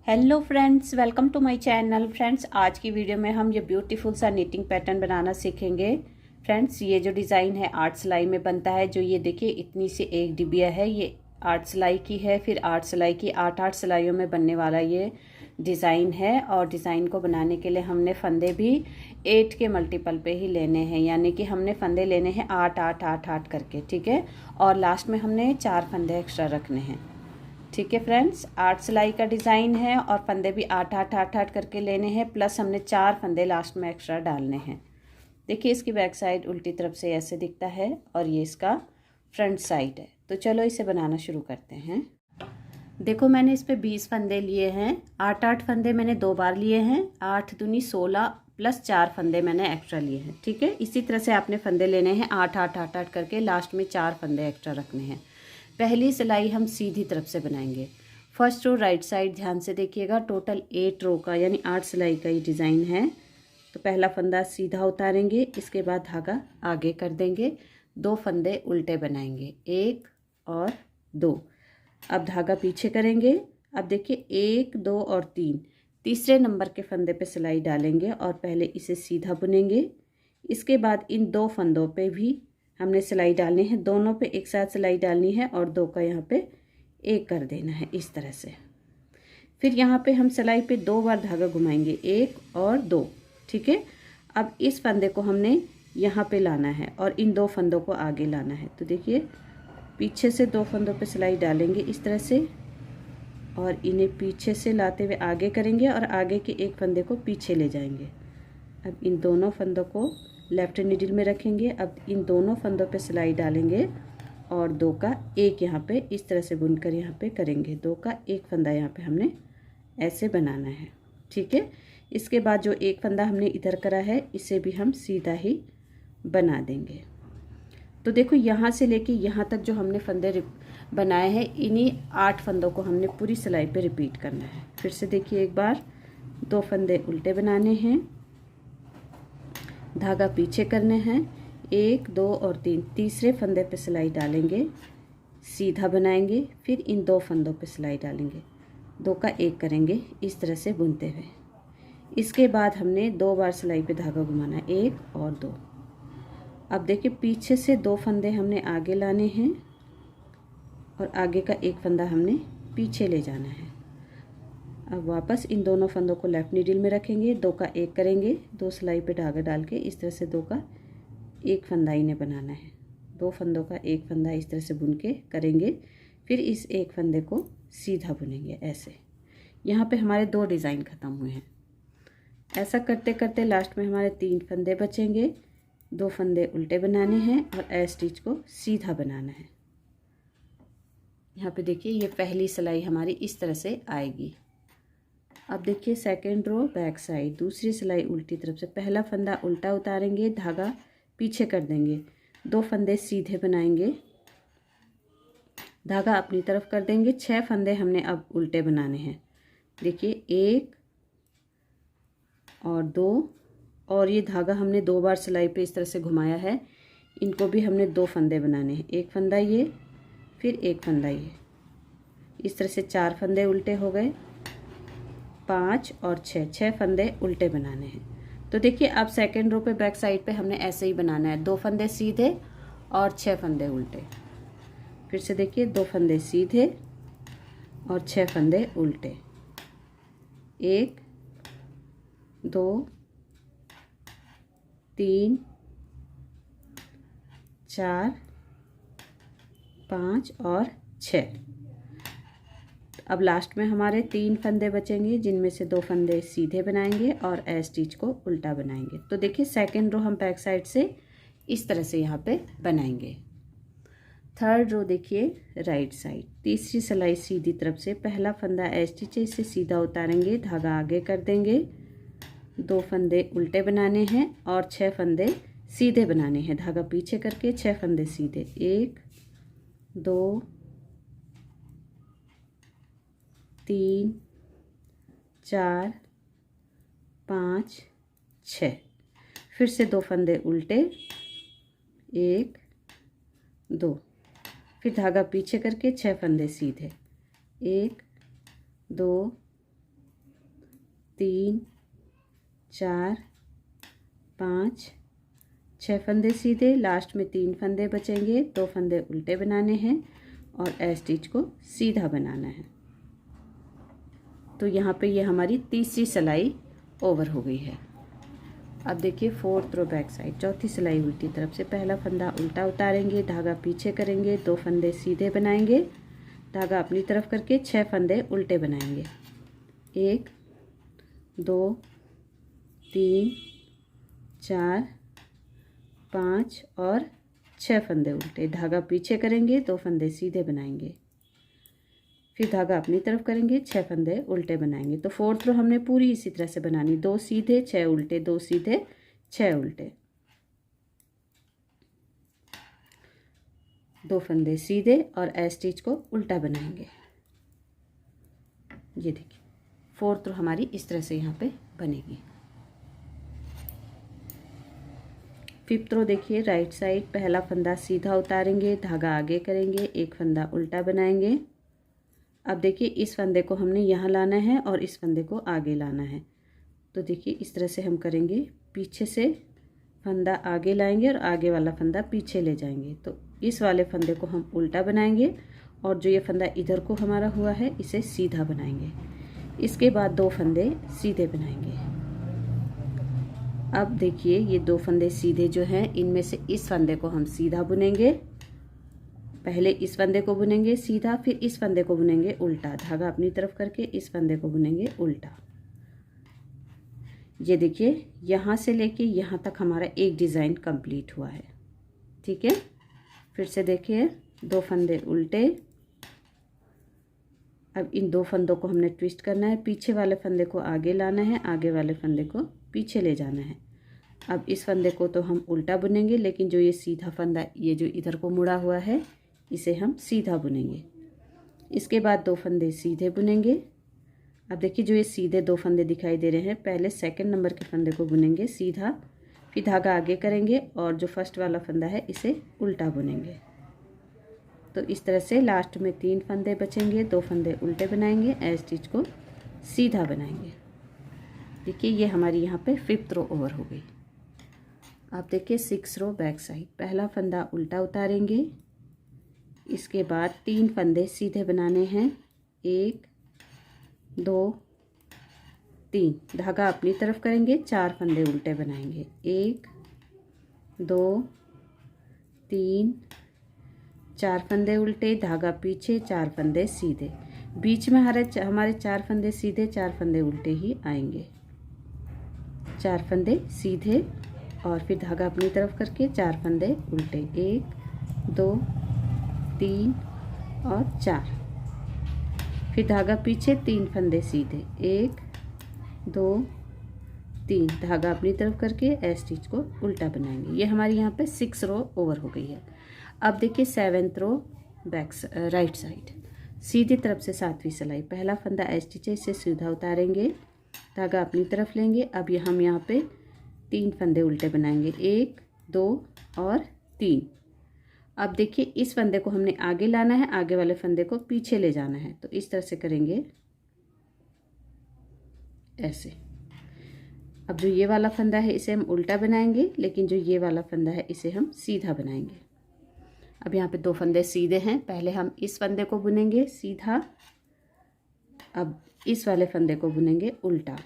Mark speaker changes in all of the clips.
Speaker 1: Hello friends, welcome to my channel. Friends, आज की video में हम ये ब्यूटीफुल सा निटिंग पैटर्न बनाना सीखेंगे। फ्रेंड्स, ये जो डिज़ाइन है आर्ट सिलाई में बनता है। जो ये देखिए इतनी सी एक डिबिया है, ये आर्ट सिलाई की है। फिर आर्ट सिलाई की आठ सिलाइयों में बनने वाला ये डिज़ाइन है। और डिज़ाइन को बनाने के लिए हमने फंदे भी 8 के मल्टीपल पे ही लेने हैं, यानी कि हमने फंदे लेने हैं 8 8 8 8 करके, ठीक है। और लास्ट में हमने 4 फंदे एक्स्ट्रा रखने हैं, ठीक है। फ्रेंड्स, आर्ट सिलाई का डिज़ाइन है और फंदे भी 8 8 8 8 करके लेने हैं, प्लस हमने 4 फंदे लास्ट में एक्स्ट्रा डालने हैं। देखिए इसकी बैक साइड उल्टी तरफ से ऐसे दिखता है और ये इसका फ्रंट साइड है। तो चलो इसे बनाना शुरू करते हैं। देखो मैंने इस पे 20 फंदे लिए हैं। 8 8 फंदे मैंने 2 बार लिए हैं। 8 दूनी 16 प्लस 4 फंदे मैंने एक्स्ट्रा लिए हैं, ठीक है। इसी तरह से आपने फंदे लेने हैं 8 8 8 8 करके, लास्ट में 4 फंदे एक्स्ट्रा रखने हैं। पहली सिलाई हम सीधी तरफ से बनाएंगे। फर्स्ट रो राइट साइड ध्यान से देखिएगा। टोटल 8 रो का यानी 8 सिलाई का ये डिज़ाइन है। तो पहला फंदा सीधा उतारेंगे, इसके बाद धागा आगे कर देंगे, 2 फंदे उल्टे बनाएंगे, 1 और 2। अब धागा पीछे करेंगे। अब देखिए 1 2 और 3, तीसरे नंबर के फंदे पे सिलाई डालेंगे और पहले इसे सीधा बुनेंगे। इसके बाद इन 2 फंदों पे भी हमने सिलाई डालनी है, दोनों पे एक साथ सिलाई डालनी है और 2 का यहाँ पे 1 कर देना है इस तरह से। फिर यहाँ पे हम सिलाई पे 2 बार धागा घुमाएंगे, 1 और 2, ठीक है। अब इस फंदे को हमने यहाँ पे लाना है और इन 2 फंदों को आगे लाना है। तो देखिए पीछे से 2 फंदों पे सिलाई डालेंगे इस तरह से और इन्हें पीछे से लाते हुए आगे करेंगे और आगे के एक फंदे को पीछे ले जाएंगे। अब इन दोनों फंदों को लेफ्ट नीडल में रखेंगे। अब इन दोनों फंदों पे सिलाई डालेंगे और 2 का 1 यहाँ पे इस तरह से बुनकर यहाँ पे करेंगे। 2 का 1 फंदा यहाँ पे हमने ऐसे बनाना है, ठीक है। इसके बाद जो 1 फंदा हमने इधर करा है इसे भी हम सीधा ही बना देंगे। तो देखो यहाँ से लेके यहाँ तक जो हमने फंदे बनाए हैं, इन्हीं 8 फंदों को हमने पूरी सिलाई पे रिपीट करना है। फिर से देखिए एक बार, 2 फंदे उल्टे बनाने हैं, धागा पीछे करने हैं, 1 2 और 3, तीसरे फंदे पे सिलाई डालेंगे, सीधा बनाएंगे, फिर इन 2 फंदों पे सिलाई डालेंगे, 2 का 1 करेंगे इस तरह से बुनते हुए। इसके बाद हमने 2 बार सिलाई पे धागा घुमाना, 1 और 2। अब देखिए पीछे से 2 फंदे हमने आगे लाने हैं और आगे का 1 फंदा हमने पीछे ले जाना है। अब वापस इन दोनों फंदों को लेफ्ट नीडल में रखेंगे, 2 का 1 करेंगे, 2 सिलाई पे धागा डाल के इस तरह से 2 का 1 फंदा इन्हें बनाना है। 2 फंदों का 1 फंदा इस तरह से बुन के करेंगे, फिर इस 1 फंदे को सीधा बुनेंगे ऐसे। यहाँ पे हमारे 2 डिज़ाइन ख़त्म हुए हैं। ऐसा करते करते लास्ट में हमारे 3 फंदे बचेंगे, 2 फंदे उल्टे बनाने हैं और ए स्टिच को सीधा बनाना है। यहाँ पे देखिए ये पहली सिलाई हमारी इस तरह से आएगी। अब देखिए सेकेंड रो बैक साइड, दूसरी सिलाई उल्टी तरफ से, पहला फंदा उल्टा उतारेंगे, धागा पीछे कर देंगे, 2 फंदे सीधे बनाएंगे, धागा अपनी तरफ कर देंगे, 6 फंदे हमने अब उल्टे बनाने हैं। देखिए 1 और 2, और ये धागा हमने 2 बार सिलाई पे इस तरह से घुमाया है, इनको भी हमने 2 फंदे बनाने हैं, 1 फंदा ये, फिर 1 फंदा ये, इस तरह से 4 फंदे उल्टे हो गए, 5 और 6 फंदे उल्टे बनाने हैं। तो देखिए अब सेकेंड रो पे बैक साइड पे हमने ऐसे ही बनाना है, 2 फंदे सीधे और 6 फंदे उल्टे। फिर से देखिए 2 फंदे सीधे और 6 फंदे उल्टे, 1 2 3 4 5 और 6। अब लास्ट में हमारे 3 फंदे बचेंगे, जिनमें से 2 फंदे सीधे बनाएंगे और ए स्टिच को उल्टा बनाएंगे। तो देखिए सेकेंड रो हम बैक साइड से इस तरह से यहाँ पे बनाएंगे। थर्ड रो देखिए राइट साइड, तीसरी सिलाई सीधी तरफ से, पहला फंदा ए स्टिच है, इसे सीधा उतारेंगे, धागा आगे कर देंगे, 2 फंदे उल्टे बनाने हैं और 6 फंदे सीधे बनाने हैं, धागा पीछे करके 6 फंदे सीधे, 1 2 3 4 5 6, फिर से 2 फंदे उल्टे, 1 2, फिर धागा पीछे करके 6 फंदे सीधे, 1 2 3 4 5 6 फंदे सीधे, लास्ट में 3 फंदे बचेंगे, 2 फंदे उल्टे बनाने हैं और ए स्टिच को सीधा बनाना है। तो यहाँ पे ये हमारी तीसरी सिलाई ओवर हो गई है। अब देखिए 4th रो बैक साइड, चौथी सिलाई उल्टी तरफ से, पहला फंदा उल्टा उतारेंगे, धागा पीछे करेंगे, 2 फंदे सीधे बनाएंगे, धागा अपनी तरफ करके 6 फंदे उल्टे बनाएंगे। 1 2 3 4 5 और 6 फंदे उल्टे, धागा पीछे करेंगे, 2 फंदे सीधे बनाएंगे, फिर धागा अपनी तरफ करेंगे, 6 फंदे उल्टे बनाएंगे। तो 4th रो हमने पूरी इसी तरह से बनानी, 2 सीधे 6 उल्टे, 2 सीधे 6 उल्टे, 2 फंदे सीधे और ए स्टिच को उल्टा बनाएंगे। ये देखिए 4th रो हमारी इस तरह से यहाँ पे बनेगी। 5th रो देखिए राइट साइड, पहला फंदा सीधा उतारेंगे, धागा आगे करेंगे, 1 फंदा उल्टा बनाएंगे। अब देखिए इस फंदे को हमने यहाँ लाना है और इस फंदे को आगे लाना है। तो देखिए इस तरह से हम करेंगे, पीछे से फंदा आगे लाएंगे और आगे वाला फंदा पीछे ले जाएंगे। तो इस वाले फंदे को हम उल्टा बनाएंगे और जो ये फंदा इधर को हमारा हुआ है इसे सीधा बनाएंगे। इसके बाद 2 फंदे सीधे बनाएंगे। अब देखिए ये 2 फंदे सीधे जो हैं, इनमें से इस फंदे को हम सीधा बुनेंगे, पहले इस फंदे को बुनेंगे सीधा, फिर इस फंदे को बुनेंगे उल्टा, धागा अपनी तरफ करके इस फंदे को बुनेंगे उल्टा। ये देखिए यहाँ से लेके यहाँ तक हमारा एक डिज़ाइन कंप्लीट हुआ है। ठीक है, फिर से देखिए 2 फंदे उल्टे। अब इन 2 फंदों को हमने ट्विस्ट करना है, पीछे वाले फंदे को आगे लाना है, आगे वाले फंदे को पीछे ले जाना है। अब इस फंदे को तो हम उल्टा बुनेंगे, लेकिन जो ये सीधा फंदा, ये जो इधर को मुड़ा हुआ है, इसे हम सीधा बुनेंगे। इसके बाद 2 फंदे सीधे बुनेंगे। अब देखिए जो ये सीधे 2 फंदे दिखाई दे रहे हैं, पहले 2nd नंबर के फंदे को बुनेंगे सीधा, फिर धागा आगे करेंगे और जो फर्स्ट वाला फंदा है इसे उल्टा बुनेंगे। तो इस तरह से लास्ट में 3 फंदे बचेंगे, 2 फंदे उल्टे बनाएंगे, ए स्टिच को सीधा बनाएंगे। देखिए ये हमारी यहाँ पे 5th रो ओवर हो गई। अब देखिए 6th रो बैक साइड, पहला फंदा उल्टा उतारेंगे, इसके बाद 3 फंदे सीधे बनाने हैं, 1 2 3, धागा अपनी तरफ करेंगे, 4 फंदे उल्टे बनाएंगे, 1 2 3 4 फंदे उल्टे, धागा पीछे, 4 फंदे सीधे, बीच में हमारे 4 फंदे सीधे 4 फंदे उल्टे ही आएंगे। 4 फंदे सीधे और फिर धागा अपनी तरफ करके 4 फंदे उल्टे, 1 2 3 और 4, फिर धागा पीछे, 3 फंदे सीधे, 1 2 3, धागा अपनी तरफ करके ए स्टिच को उल्टा बनाएंगे। ये हमारी यहाँ पे 6 रो ओवर हो गई है। अब देखिए 7th रो बैक राइट साइड, सीधी तरफ से 7वीं सिलाई, पहला फंदा ए स्टिच है, इसे सीधा उतारेंगे, धागा अपनी तरफ लेंगे। अब हम यहाँ पे 3 फंदे उल्टे बनाएंगे, 1 2 और 3। अब देखिए इस फंदे को हमने आगे लाना है, आगे वाले फंदे को पीछे ले जाना है। तो इस तरह से करेंगे ऐसे। अब जो ये वाला फंदा है इसे हम उल्टा बनाएंगे, लेकिन जो ये वाला फंदा है इसे हम सीधा बनाएंगे। अब यहाँ पे 2 फंदे सीधे हैं, पहले हम इस फंदे को बुनेंगे सीधा, अब इस वाले फंदे को बुनेंगे उल्टा।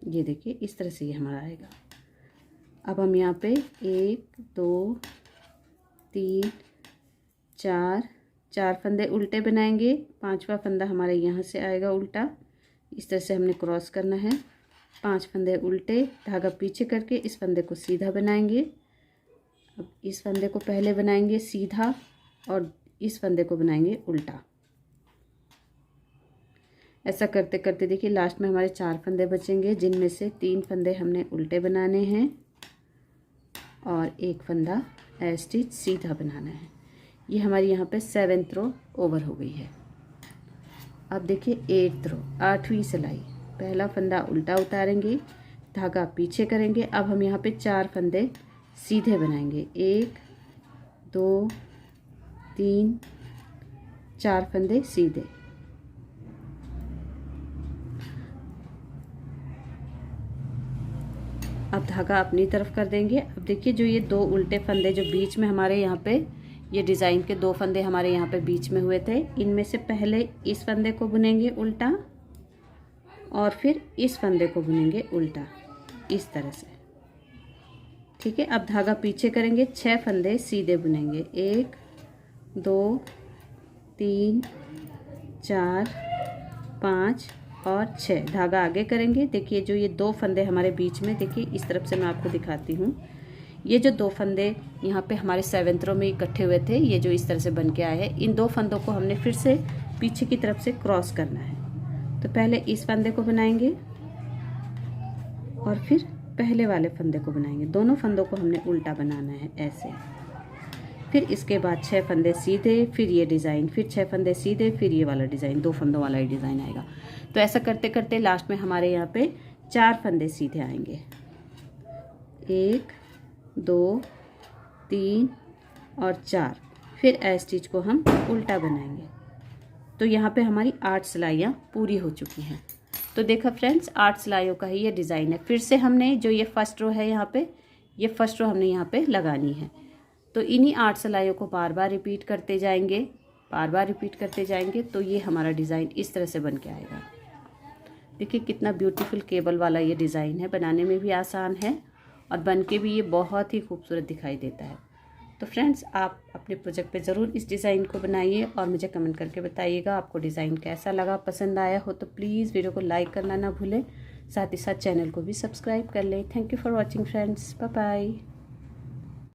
Speaker 1: ये देखिए इस तरह से ये हमारा आएगा। अब हम यहाँ पे 1 2 3 4 फंदे उल्टे बनाएंगे, 5वां फंदा हमारा यहाँ से आएगा उल्टा, इस तरह से हमने क्रॉस करना है। 5 फंदे उल्टे, धागा पीछे करके इस फंदे को सीधा बनाएंगे। अब इस फंदे को पहले बनाएंगे सीधा और इस फंदे को बनाएंगे उल्टा। ऐसा करते करते देखिए लास्ट में हमारे 4 फंदे बचेंगे, जिनमें से 3 फंदे हमने उल्टे बनाने हैं और 1 फंदा ए स्टिच सीधा बनाना है। ये हमारी यहाँ पे 7th रो ओवर हो गई है। अब देखिए 8th रो 8वीं सिलाई, पहला फंदा उल्टा उतारेंगे, धागा पीछे करेंगे। अब हम यहाँ पे 4 फंदे सीधे बनाएंगे, 1 2 3 4 फंदे सीधे, धागा अपनी तरफ कर देंगे। अब देखिए जो ये 2 उल्टे फंदे जो बीच में हमारे यहाँ पे ये डिज़ाइन के 2 फंदे हमारे यहाँ पे बीच में हुए थे, इनमें से पहले इस फंदे को बुनेंगे उल्टा और फिर इस फंदे को बुनेंगे उल्टा, इस तरह से। ठीक है, अब धागा पीछे करेंगे, 6 फंदे सीधे बुनेंगे, 1 2 3 4 5 और 6। धागा आगे करेंगे। देखिए जो ये 2 फंदे हमारे बीच में, देखिए इस तरफ से मैं आपको दिखाती हूँ, ये जो 2 फंदे यहाँ पे हमारे 7th रो में इकट्ठे हुए थे, ये जो इस तरह से बन के आए हैं, इन 2 फंदों को हमने फिर से पीछे की तरफ से क्रॉस करना है। तो पहले इस फंदे को बनाएंगे और फिर पहले वाले फंदे को बनाएंगे। दोनों फंदों को हमने उल्टा बनाना है ऐसे। फिर इसके बाद 6 फंदे सीधे, फिर ये डिज़ाइन, फिर 6 फंदे सीधे, फिर ये वाला डिज़ाइन, 2 फंदों वाला ही डिज़ाइन आएगा। तो ऐसा करते करते लास्ट में हमारे यहाँ पे 4 फंदे सीधे आएंगे, 1 2 3 और 4। फिर ए स्टिच को हम उल्टा बनाएंगे। तो यहाँ पे हमारी 8 सिलाइयाँ पूरी हो चुकी हैं। तो देखा फ्रेंड्स, 8 सिलाइयों का ही ये डिज़ाइन है। फिर से हमने जो ये फर्स्ट रो है यहाँ पे, ये फर्स्ट रो हमने यहाँ पे लगानी है। तो इन्हीं 8 सिलाइयों को बार बार रिपीट करते जाएंगे, बार बार रिपीट करते जाएंगे, तो ये हमारा डिज़ाइन इस तरह से बन के आएगा। देखिए कितना ब्यूटीफुल केबल वाला ये डिज़ाइन है, बनाने में भी आसान है और बन के भी ये बहुत ही खूबसूरत दिखाई देता है। तो फ्रेंड्स, आप अपने प्रोजेक्ट पे ज़रूर इस डिज़ाइन को बनाइए और मुझे कमेंट करके बताइएगा आपको डिज़ाइन कैसा लगा। पसंद आया हो तो प्लीज़ वीडियो को लाइक करना ना भूलें, साथ ही साथ चैनल को भी सब्सक्राइब कर लें। Thank you for watching friends, bye bye.